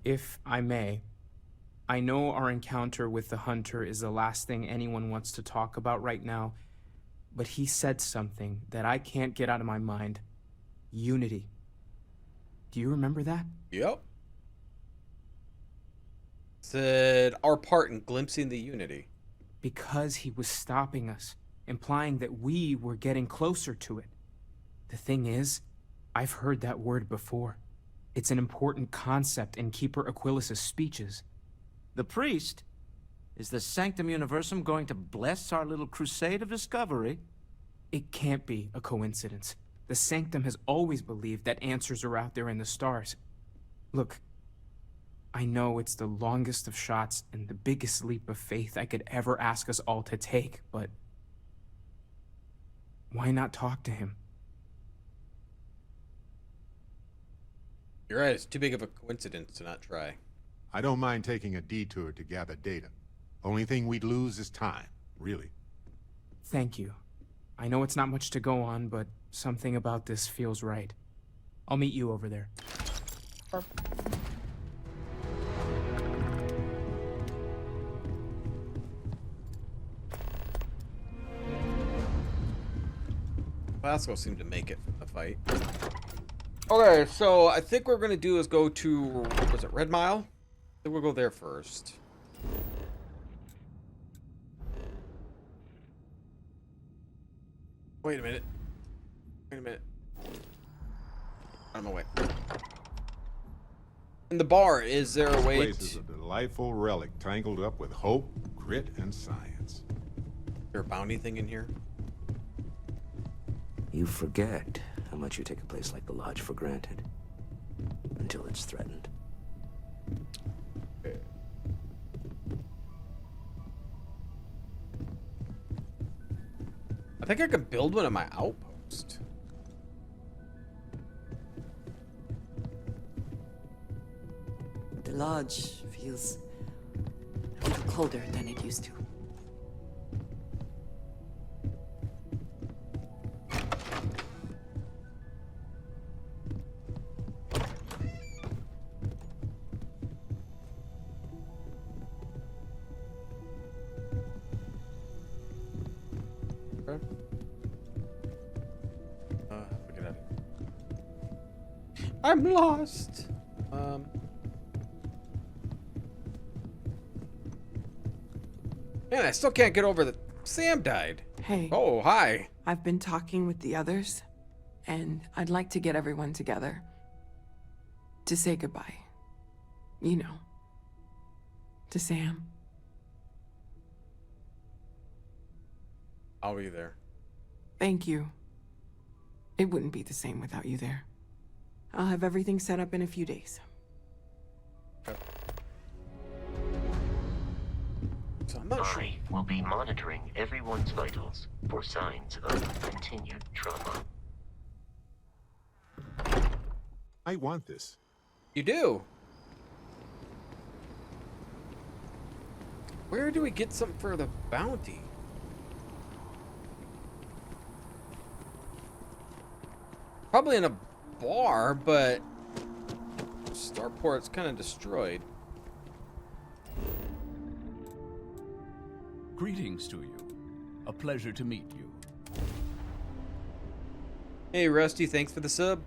If I may, I know our encounter with the hunter is the last thing anyone wants to talk about right now, but he said something that I can't get out of my mind. Unity. Do you remember that? Yep. Said our part in glimpsing the unity. Because he was stopping us, implying that we were getting closer to it. The thing is, I've heard that word before. It's an important concept in Keeper Aquilas's speeches. The priest? Is the Sanctum Universum going to bless our little crusade of discovery? It can't be a coincidence. The Sanctum has always believed that answers are out there in the stars. Look, I know it's the longest of shots and the biggest leap of faith I could ever ask us all to take, but why not talk to him? You're right, it's too big of a coincidence to not try. I don't mind taking a detour to gather data. Only thing we'd lose is time, really. Thank you. I know it's not much to go on, but something about this feels right. I'll meet you over there. Vasco seemed to make it from the fight. Okay, so I think what we're gonna do is go to, was it Red Mile? I think we'll go there first. Wait a minute. Wait a minute. On my way. In the bar, is there a way This place is a delightful relic tangled up with hope, grit, and science. Is there a bounty thing in here? You forget how much you take a place like the Lodge for granted. Until it's threatened. I think I could build one at my outpost. The lodge feels a little colder than it used to. Okay. Look at that. I'm lost. Man, I still can't get over that Sam died. Hey, Oh, hi. I've been talking with the others, and I'd like to get everyone together to say goodbye. You know, to Sam. I'll be there. Thank you. It wouldn't be the same without you there. I'll have everything set up in a few days. Okay. So I'm not sure. I will be monitoring everyone's vitals for signs of continued trauma. I want this. You do. Where do we get something for the bounty? Probably in a bar, but Starport's kind of destroyed. Greetings to you. A pleasure to meet you. Hey, Rusty, thanks for the sub.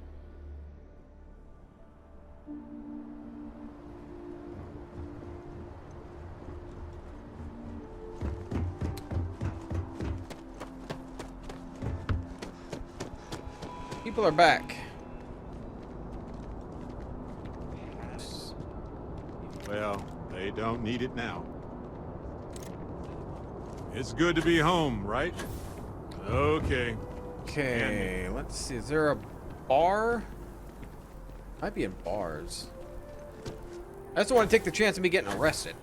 People are back. Well, they don't need it now. It's good to be home, right? Okay. Okay, let's see. Is there a bar? Might be in bars. I just don't want to take the chance of me getting arrested.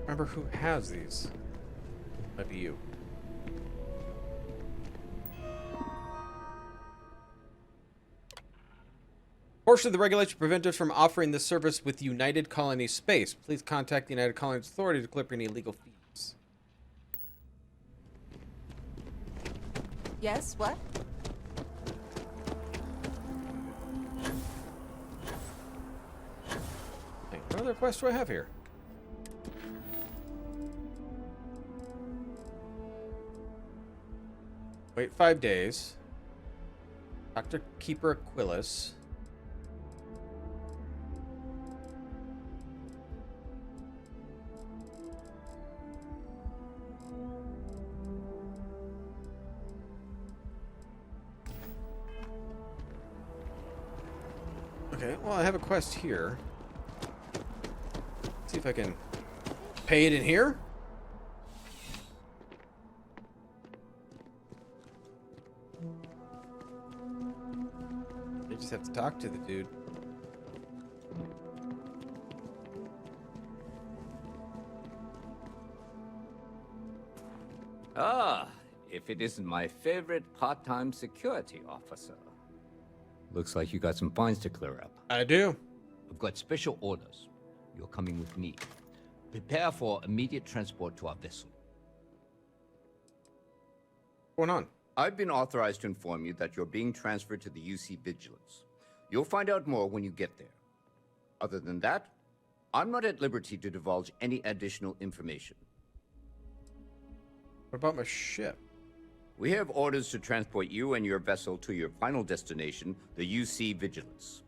Remember who has these? Might be you. Portion of the regulation prevent us from offering this service with United Colony Space. Please contact the United Colonies Authority to clear any illegal fees. Yes, what? other quest do I have here? Wait 5 days. Dr. Keeper Aquilus. Okay, well, I have a quest here. Let's see if I can pay it in here. I just have to talk to the dude. Ah, if it isn't my favorite part-time security officer. Looks like you got some fines to clear up. I do. I've got special orders. You're coming with me. Prepare for immediate transport to our vessel. What's going on? I've been authorized to inform you that you're being transferred to the UC Vigilance. You'll find out more when you get there. Other than that, I'm not at liberty to divulge any additional information. What about my ship? We have orders to transport you and your vessel to your final destination, the UC Vigilance.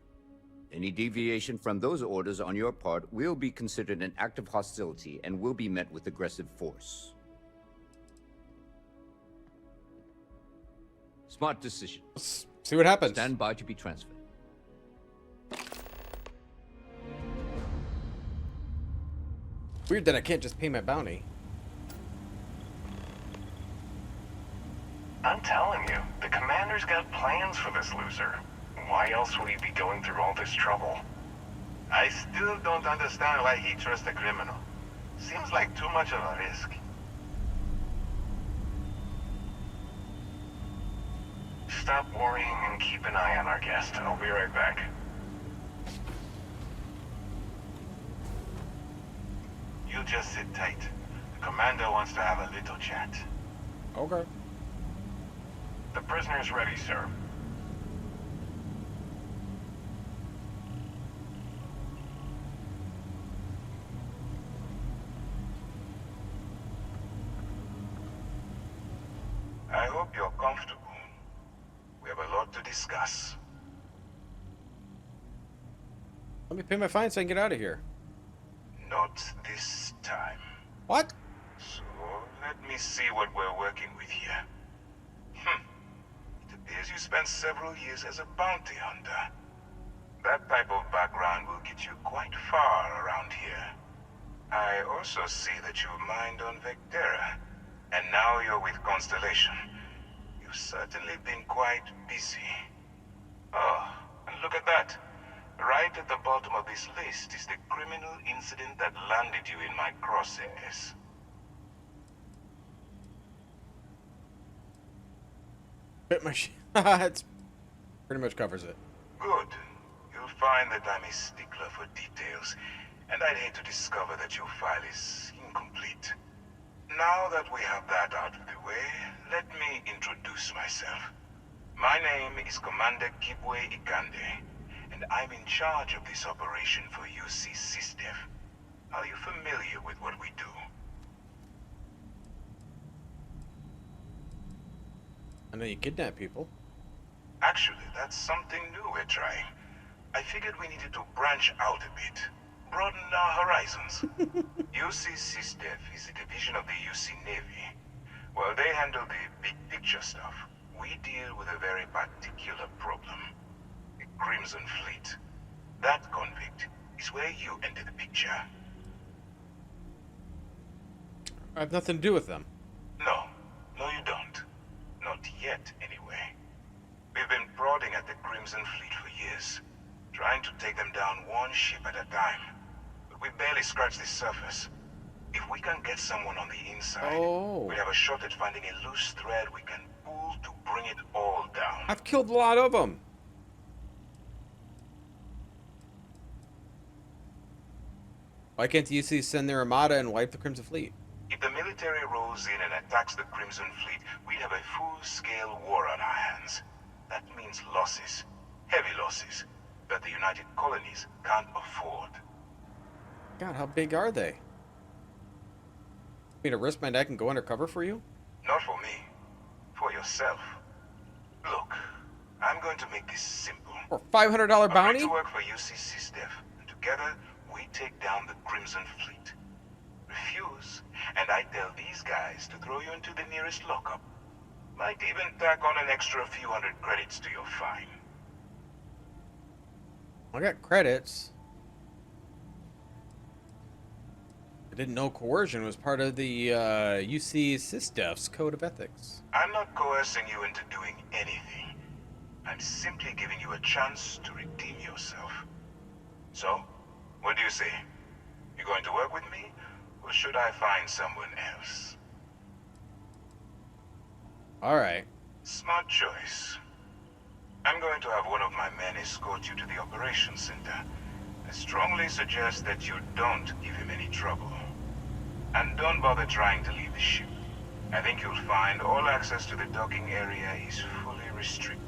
Any deviation from those orders on your part will be considered an act of hostility and will be met with aggressive force. Smart decision. Let's see what happens. Stand by to be transferred. Weird that I can't just pay my bounty. I'm telling you, the commander's got plans for this loser. Why else would he be going through all this trouble? I still don't understand why he trusts a criminal. Seems like too much of a risk. Stop worrying and keep an eye on our guest. I'll be right back. You just sit tight. The commander wants to have a little chat. Okay. The prisoner's ready, sir. I hope you're comfortable. We have a lot to discuss. Let me pay my fine so I can get out of here. Not this time. What? So, let me see what we're working with here. It appears you spent several years as a bounty hunter. That type of background will get you quite far around here. I also see that you mined on Vectera, and now you're with Constellation. You've certainly been quite busy. Oh, and look at that. Right at the bottom of this list is the criminal incident that landed you in my crosshairs. Bit my it pretty much covers it. Good. You'll find that I'm a stickler for details, and I'd hate to discover that your file is incomplete. Now that we have that out of the way, let me introduce myself. My name is Commander Kibwe Ikande, and I'm in charge of this operation for UC SysDef. Are you familiar with what we do? I know you kidnap people. Actually, that's something new we're trying. I figured we needed to branch out a bit, broaden our horizons. UC SysDef is a division of the UC Navy. While they handle the big picture stuff, we deal with a very particular problem. The Crimson Fleet. That convict is where you enter the picture. I have nothing to do with them. No, you don't. Not yet, anyway. We've been prodding at the Crimson Fleet for years, trying to take them down one ship at a time. But we barely scratched the surface. If we can get someone on the inside, we have a shot at finding a loose thread we can pull to bring it all down. I've killed a lot of them. Why can't the UC send their armada and wipe the Crimson Fleet? If the military rolls in and attacks the Crimson Fleet, we'd have a full-scale war on our hands. That means losses. Heavy losses. That the United Colonies can't afford. God, how big are they? Me to risk my neck and go undercover for you? Not for me. For yourself. Look, I'm going to make this simple. For $500 bounty? Agree to work for UCC Steph, and together we take down the Crimson Fleet. Refuse, and I tell these guys to throw you into the nearest lockup. Might even tack on an extra few hundred credits to your fine. I got credits. I didn't know coercion was part of the UC SysDef's Code of Ethics. I'm not coercing you into doing anything. I'm simply giving you a chance to redeem yourself. So, what do you say? You going to work with me, or should I find someone else? Alright. Smart choice. I'm going to have one of my men escort you to the operations center. I strongly suggest that you don't give him any trouble. And don't bother trying to leave the ship. I think you'll find all access to the docking area is fully restricted.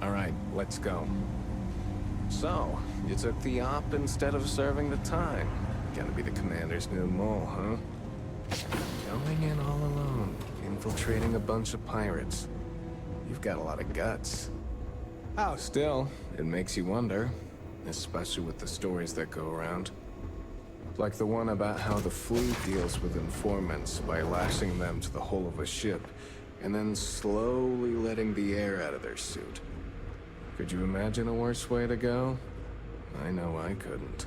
All right, let's go. So, you took the op instead of serving the time. Gonna be the commander's new mole, huh? Going in all alone, infiltrating a bunch of pirates. You've got a lot of guts. Oh, still, it makes you wonder, especially with the stories that go around. Like the one about how the fleet deals with informants by lashing them to the hull of a ship, and then slowly letting the air out of their suit. Could you imagine a worse way to go? I know I couldn't.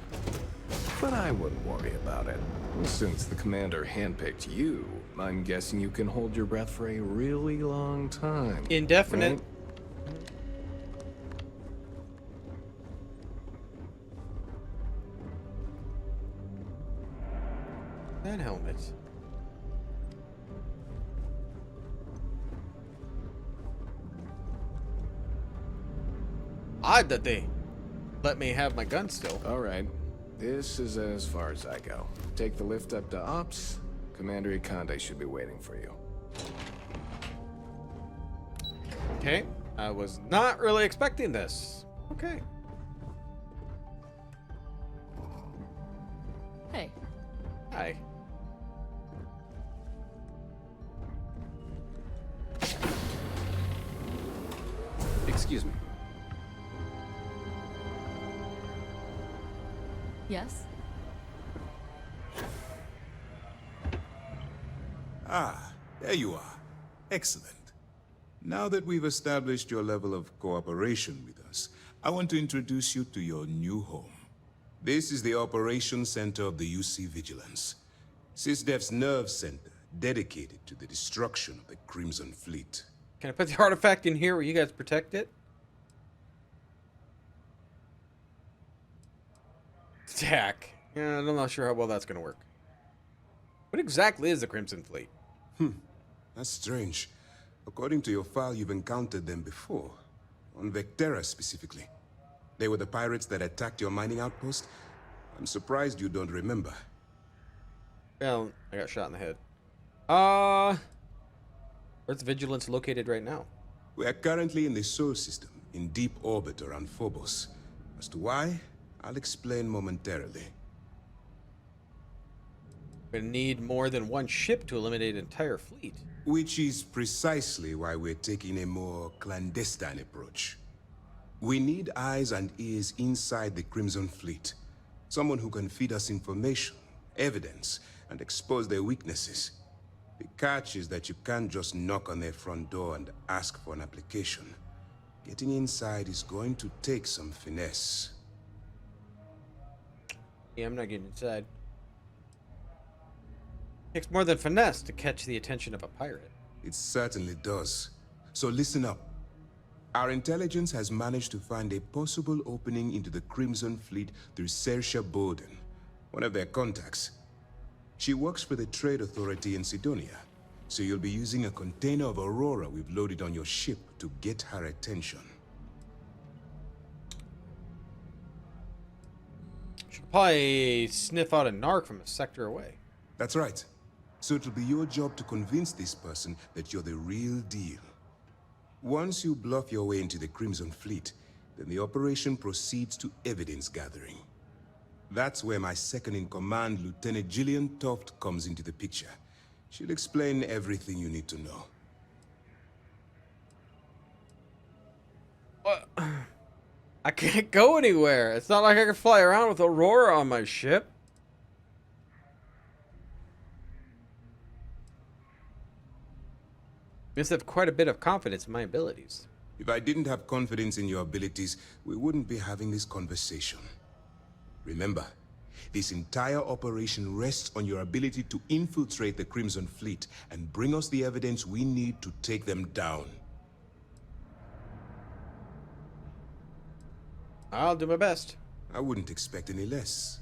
But I wouldn't worry about it. Since the commander handpicked you, I'm guessing you can hold your breath for a really long time. Indefinite. Right? That helmet. Odd that they let me have my gun still. All right. This is as far as I go. Take the lift up to Ops. Commander Ikande should be waiting for you. Okay. I was not really expecting this. Okay. Hey. Hi. Excuse me. Yes? Ah, there you are. Excellent. Now that we've established your level of cooperation with us, I want to introduce you to your new home. This is the Operations Center of the UC Vigilance, SysDef's nerve center dedicated to the destruction of the Crimson Fleet. Can I put the artifact in here where you guys protect it? Attack. Yeah, I'm not sure how well that's going to work. What exactly is the Crimson Fleet? That's strange. According to your file, you've encountered them before. On Vectera, specifically. They were the pirates that attacked your mining outpost? I'm surprised you don't remember. Well, I got shot in the head. Where's Vigilance located right now? We are currently in the Sol system, in deep orbit around Phobos. As to why, I'll explain momentarily. We're gonna need more than one ship to eliminate an entire fleet. Which is precisely why we're taking a more clandestine approach. We need eyes and ears inside the Crimson Fleet. Someone who can feed us information, evidence, and expose their weaknesses. The catch is that you can't just knock on their front door and ask for an application. Getting inside is going to take some finesse. Yeah, I'm not getting inside. Takes more than finesse to catch the attention of a pirate. It certainly does. So listen up. Our intelligence has managed to find a possible opening into the Crimson Fleet through Saoirse Bowden, one of their contacts. She works for the Trade Authority in Sidonia, so you'll be using a container of Aurora we've loaded on your ship to get her attention. Should Probably sniff out a narc from a sector away. That's right. So it'll be your job to convince this person that you're the real deal. Once you bluff your way into the Crimson Fleet, then the operation proceeds to evidence gathering. That's where my second-in-command, Lieutenant Gillian Toft, comes into the picture. She'll explain everything you need to know. What? I can't go anywhere. It's not like I can fly around with Aurora on my ship. I must have quite a bit of confidence in my abilities. If I didn't have confidence in your abilities, we wouldn't be having this conversation. Remember, this entire operation rests on your ability to infiltrate the Crimson Fleet and bring us the evidence we need to take them down. I'll do my best. I wouldn't expect any less.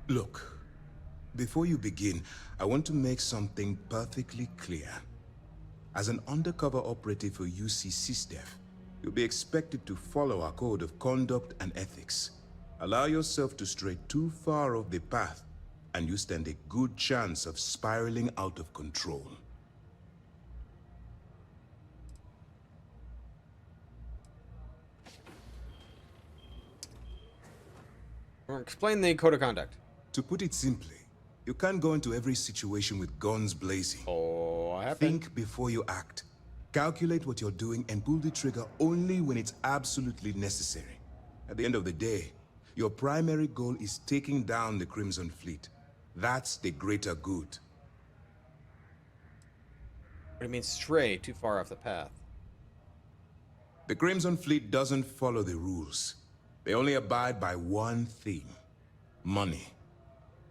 Look, before you begin, I want to make something perfectly clear. As an undercover operative for UC SysDef, you'll be expected to follow our code of conduct and ethics. Allow yourself to stray too far off the path, and you stand a good chance of spiraling out of control. Explain the code of conduct. To put it simply, you can't go into every situation with guns blazing. Oh, I have Think before you act. Calculate what you're doing and pull the trigger only when it's absolutely necessary. At the end of the day, your primary goal is taking down the Crimson Fleet. That's the greater good. What do you mean stray too far off the path? The Crimson Fleet doesn't follow the rules. They only abide by one thing: money.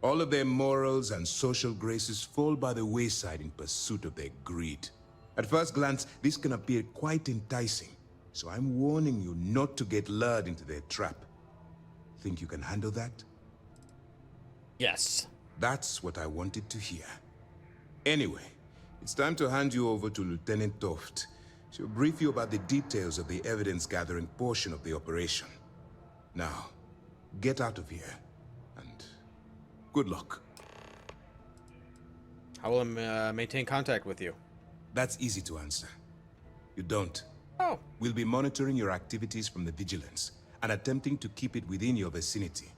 All of their morals and social graces fall by the wayside in pursuit of their greed. At first glance, this can appear quite enticing, so I'm warning you not to get lured into their trap. Think you can handle that? Yes. That's what I wanted to hear. Anyway, it's time to hand you over to Lieutenant Toft. She'll brief you about the details of the evidence-gathering portion of the operation. Now, get out of here, and good luck. How will I maintain contact with you? That's easy to answer. You don't. Oh. We'll be monitoring your activities from the Vigilance and attempting to keep it within your vicinity.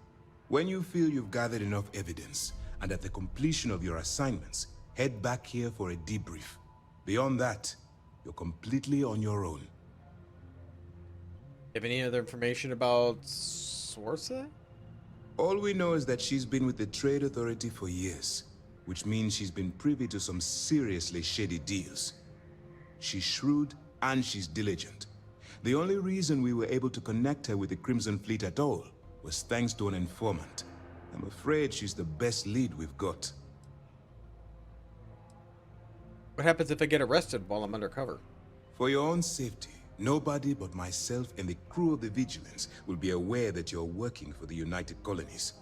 When you feel you've gathered enough evidence, and at the completion of your assignments, head back here for a debrief. Beyond that, you're completely on your own. Have any other information about Swarza? All we know is that she's been with the Trade Authority for years, which means she's been privy to some seriously shady deals. She's shrewd and she's diligent. The only reason we were able to connect her with the Crimson Fleet at all was thanks to an informant. I'm afraid she's the best lead we've got. What happens if I get arrested while I'm undercover? For your own safety, nobody but myself and the crew of the Vigilance will be aware that you're working for the United Colonies.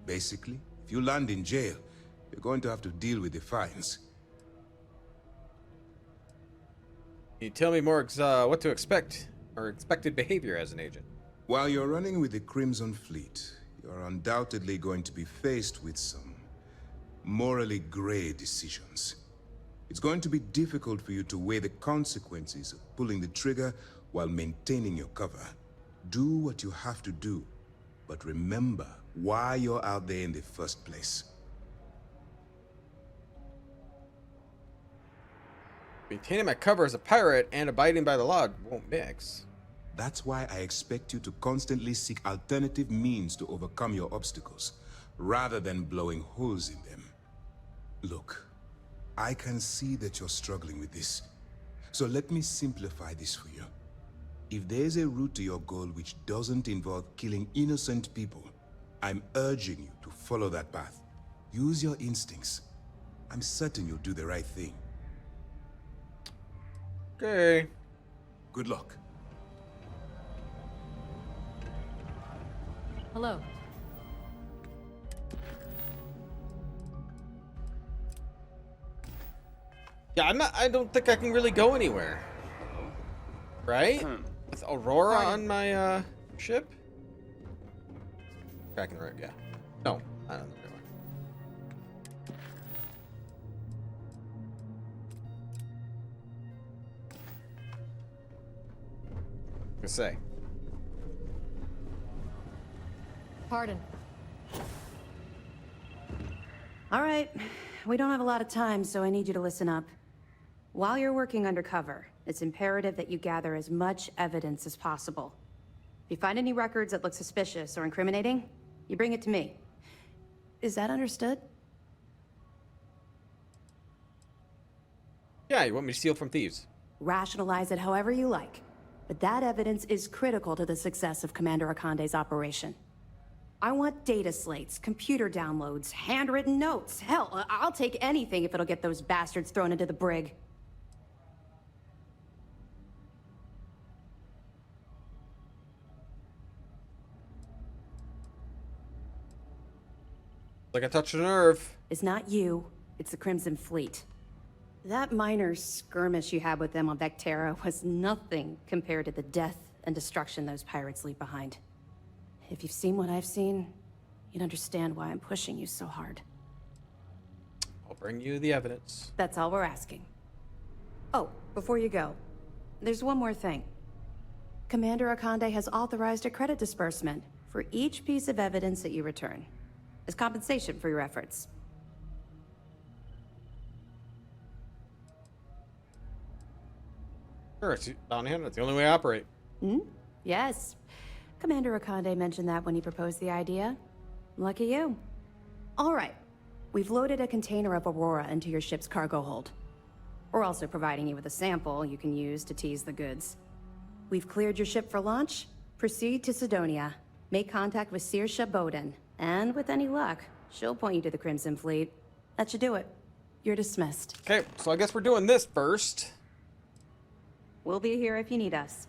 Basically, if you land in jail, you're going to have to deal with the fines. Can you tell me more what to expect, or expected behavior as an agent? While you're running with the Crimson Fleet, you're undoubtedly going to be faced with some morally gray decisions. It's going to be difficult for you to weigh the consequences of pulling the trigger while maintaining your cover. Do what you have to do, but remember why you're out there in the first place. Maintaining my cover as a pirate and abiding by the law won't mix. That's why I expect you to constantly seek alternative means to overcome your obstacles, rather than blowing holes in them. Look, I can see that you're struggling with this. So let me simplify this for you. If there's a route to your goal which doesn't involve killing innocent people, I'm urging you to follow that path. Use your instincts. I'm certain you'll do the right thing. Okay. Good luck. Hello. Yeah, I don't think I can really go anywhere. Right? With Aurora on my ship? Cracking road, yeah. No, I don't know. To say. Pardon. All right. We don't have a lot of time, so I need you to listen up. While you're working undercover, it's imperative that you gather as much evidence as possible. If you find any records that look suspicious or incriminating, you bring it to me. Is that understood? Yeah, you want me to steal from thieves? Rationalize it however you like. But that evidence is critical to the success of Commander Akande's operation. I want data slates, computer downloads, handwritten notes. Hell, I'll take anything if it'll get those bastards thrown into the brig. Like I touched a nerve. It's not you, it's the Crimson Fleet. That minor skirmish you had with them on Vectera was nothing compared to the death and destruction those pirates leave behind. If you've seen what I've seen, you'd understand why I'm pushing you so hard. I'll bring you the evidence. That's all we're asking. Oh, before you go, there's one more thing. Commander Akande has authorized a credit disbursement for each piece of evidence that you return, as compensation for your efforts. Sure, it's on hand. That's the only way I operate. Hmm? Yes. Commander Akande mentioned that when he proposed the idea. Lucky you. All right. We've loaded a container of Aurora into your ship's cargo hold. We're also providing you with a sample you can use to tease the goods. We've cleared your ship for launch. Proceed to Sidonia. Make contact with Saoirse Bowden. And with any luck, she'll point you to the Crimson Fleet. That should do it. You're dismissed. Okay, so I guess we're doing this first. We'll be here if you need us.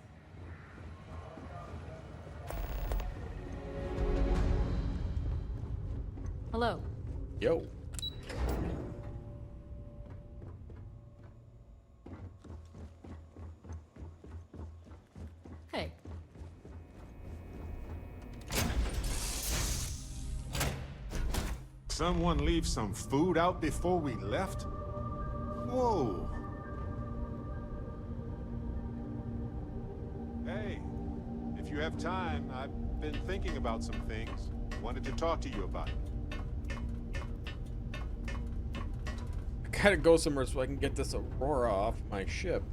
Hello. Yo. Hey. Someone leave some food out before we left? Whoa. Hey, if you have time, I've been thinking about some things. Wanted to talk to you about it. I gotta go somewhere so I can get this Aurora off my ship.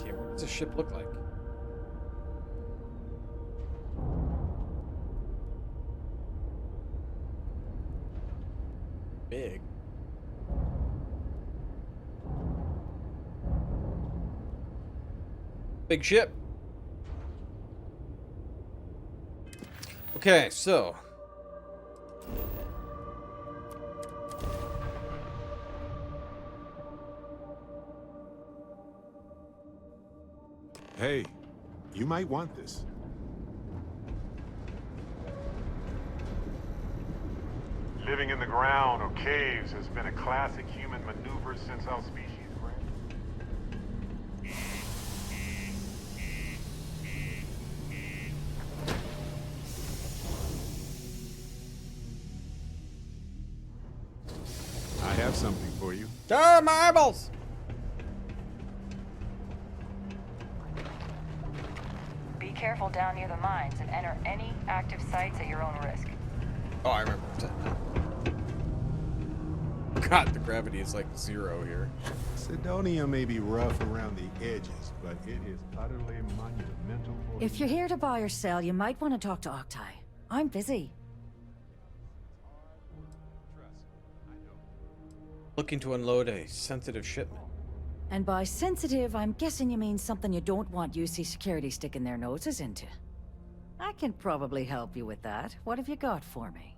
What does a ship look like? Big. Big ship. Okay, so Hey, you might want this. Living in the ground or caves has been a classic human maneuver since our species ran. I have something for you. Ah, my eyeballs! Be careful down near the mines and enter any active sites at your own risk. Oh, I remember that now. God, the gravity is like 0 here. Sidonia may be rough around the edges, but it is utterly monumental for If you're here to buy or sell, you might want to talk to Octai. I'm busy. Looking to unload a sensitive shipment. And by sensitive, I'm guessing you mean something you don't want UC security sticking their noses into. I can probably help you with that. What have you got for me?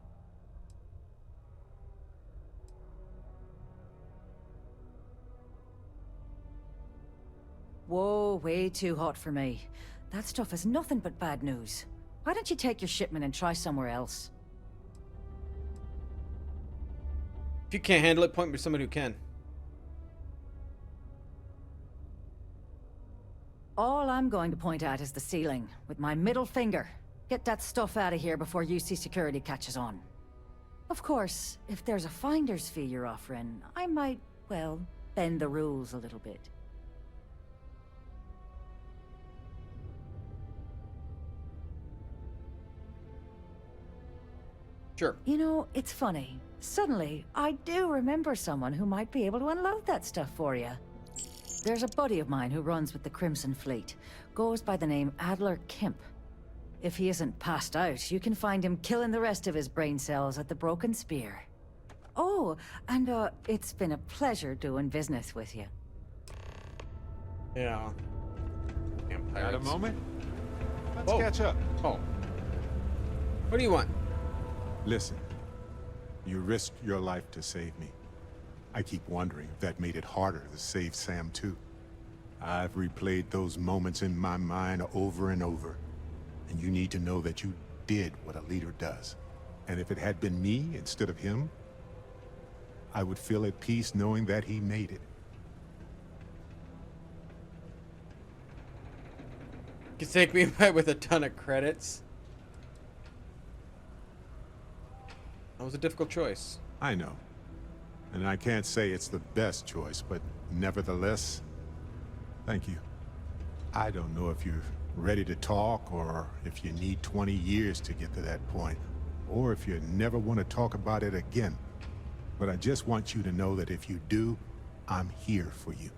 Whoa, way too hot for me. That stuff is nothing but bad news. Why don't you take your shipment and try somewhere else? If you can't handle it, point me to somebody who can. All I'm going to point at is the ceiling, with my middle finger. Get that stuff out of here before UC security catches on. Of course, if there's a finder's fee you're offering, I might, well, bend the rules a little bit. Sure. You know, it's funny. Suddenly, I do remember someone who might be able to unload that stuff for you. There's a buddy of mine who runs with the Crimson Fleet. Goes by the name Adler Kemp. If he isn't passed out, you can find him killing the rest of his brain cells at the Broken Spear. Oh, and it's been a pleasure doing business with you. Yeah. Got a moment? Let's catch up. Oh. What do you want? Listen, you risked your life to save me. I keep wondering if that made it harder to save Sam too. I've replayed those moments in my mind over and over. And you need to know that you did what a leader does. And if it had been me instead of him, I would feel at peace knowing that he made it. You take me away with a ton of credits. That was a difficult choice. I know. And I can't say it's the best choice, but nevertheless, thank you. I don't know if you're ready to talk, or if you need 20 years to get to that point, or if you never want to talk about it again. But I just want you to know that if you do, I'm here for you.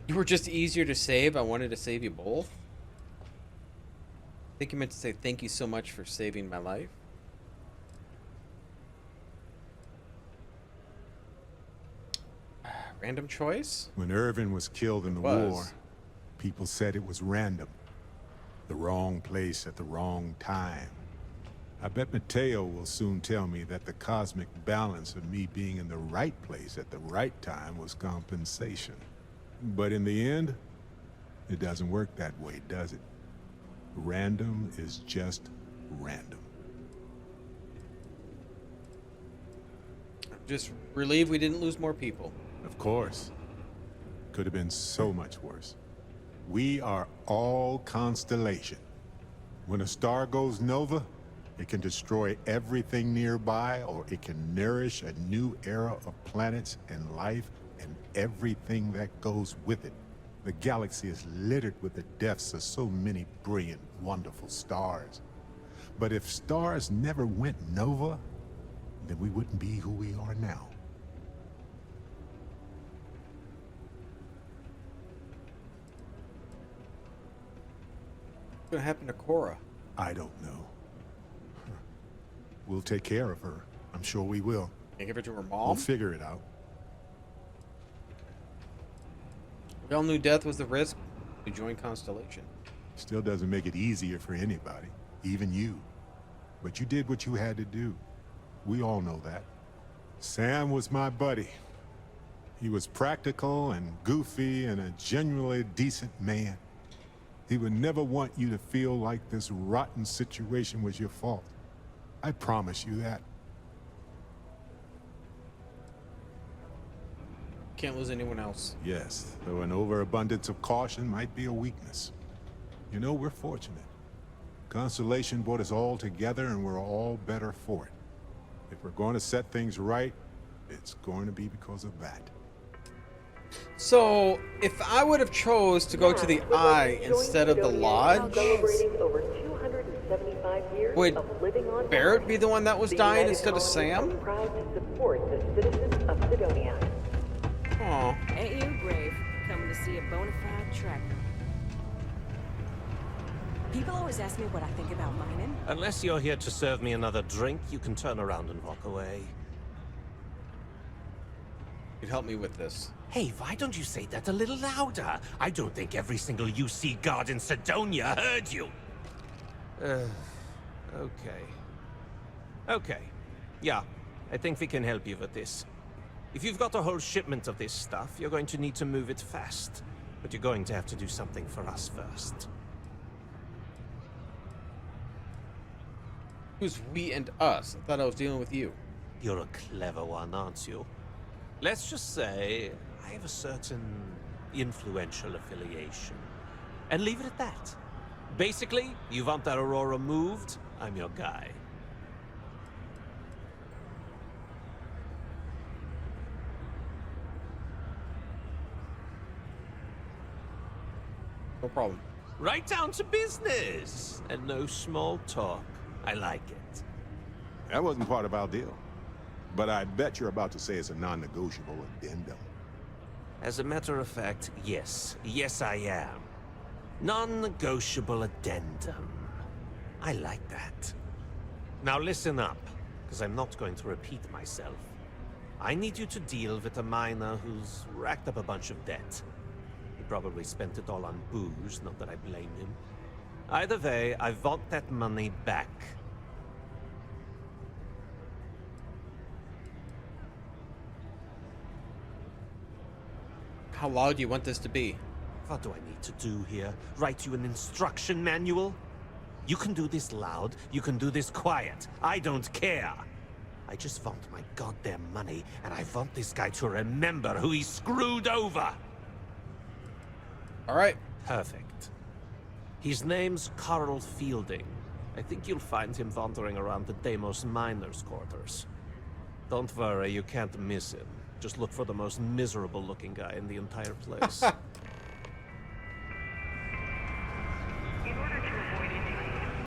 You were just easier to save. I wanted to save you both. I think you meant to say thank you so much for saving my life. Random choice? When Irvin was killed in the war, people said it was random. The wrong place at the wrong time. I bet Mateo will soon tell me that the cosmic balance of me being in the right place at the right time was compensation. But in the end, it doesn't work that way, does it? Random is just random. I'm just relieved we didn't lose more people. Of course. Could have been so much worse. We are all Constellation. When a star goes nova, it can destroy everything nearby, or it can nourish a new era of planets and life and everything that goes with it. The galaxy is littered with the deaths of so many brilliant, wonderful stars. But if stars never went nova, then we wouldn't be who we are now. What's gonna happen to Cora? I don't know. We'll take care of her. I'm sure we will. Can't give it to her mom? We'll figure it out. We all knew death was the risk. We joined Constellation. Still doesn't make it easier for anybody, even you. But you did what you had to do. We all know that. Sam was my buddy. He was practical and goofy and a genuinely decent man. He would never want you to feel like this rotten situation was your fault. I promise you that. Can't lose anyone else. Yes, though an overabundance of caution might be a weakness. You know, we're fortunate. Constellation brought us all together and we're all better for it. If we're going to set things right, it's going to be because of that. So, if I would have chose to go to the Eye instead of the Lodge, would Barrett be the one that was dying instead of Sam? Aw. Ain't you brave, coming to see a bona fide tracker? People always ask me what I think about mining. Unless you're here to serve me another drink, you can turn around and walk away. could help me with this. Hey, why don't you say that a little louder? I don't think every single UC guard in Sidonia heard you. Okay. Okay. Yeah, I think we can help you with this. If you've got a whole shipment of this stuff, you're going to need to move it fast. But you're going to have to do something for us first. Who's we and us? I thought I was dealing with you. You're a clever one, aren't you? Let's just say I have a certain influential affiliation. And leave it at that. Basically, you want that Aurora moved, I'm your guy. No problem. Right down to business, and no small talk. I like it. That wasn't part of our deal. But I bet you're about to say it's a non-negotiable addendum. As a matter of fact, yes. Yes, I am. Non-negotiable addendum. I like that. Now listen up, because I'm not going to repeat myself. I need you to deal with a miner who's racked up a bunch of debt. He probably spent it all on booze, not that I blame him. Either way, I want that money back. How loud do you want this to be? What do I need to do here? Write you an instruction manual? You can do this loud, you can do this quiet. I don't care. I just want my goddamn money, and I want this guy to remember who he screwed over. All right. Perfect. His name's Carl Fielding. I think you'll find him wandering around the Deimos miners' quarters. Don't worry, you can't miss him. Just look for the most miserable-looking guy in the entire place.